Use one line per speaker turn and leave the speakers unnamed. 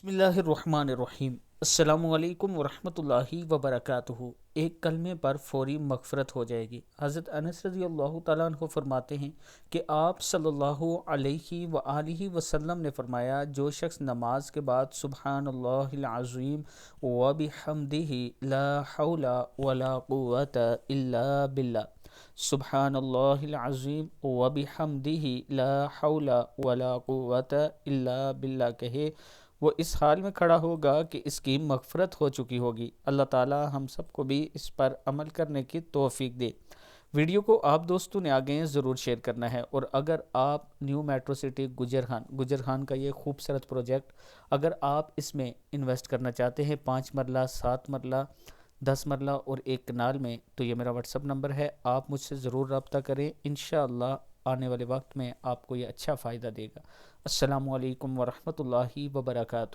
بسم اللہ الرحمن الرحیم۔ السلام علیکم ورحمۃ اللہ وبرکاتہ۔ ایک کلمے پر فوری مغفرت ہو جائے گی۔ حضرت انس رضی اللہ تعالیٰ عنہ فرماتے ہیں کہ آپ صلی اللہ علیہ وآلہ وسلم نے فرمایا، جو شخص نماز کے بعد سبحان اللہ العظیم وبحمدہ لا حول ولا قوت الا باللہ، سبحان اللہ العظیم وبحمدہ لا حول ولا قوت الا باللہ کہے، وہ اس حال میں کھڑا ہوگا کہ اس کی مغفرت ہو چکی ہوگی۔ اللہ تعالی ہم سب کو بھی اس پر عمل کرنے کی توفیق دے۔ ویڈیو کو آپ دوستوں نے آگے ضرور شیئر کرنا ہے، اور اگر آپ نیو میٹرو سٹی گجرہان کا یہ خوبصورت پروجیکٹ اگر آپ اس میں انویسٹ کرنا چاہتے ہیں 5 مرلہ 7 مرلہ 10 مرلہ اور ایک کنال میں، تو یہ میرا واٹس اپ نمبر ہے، آپ مجھ سے ضرور رابطہ کریں۔ انشاءاللہ آنے والے وقت میں آپ کو یہ اچھا فائدہ دے گا۔ السلام علیکم ورحمۃ اللہ وبرکاتہ۔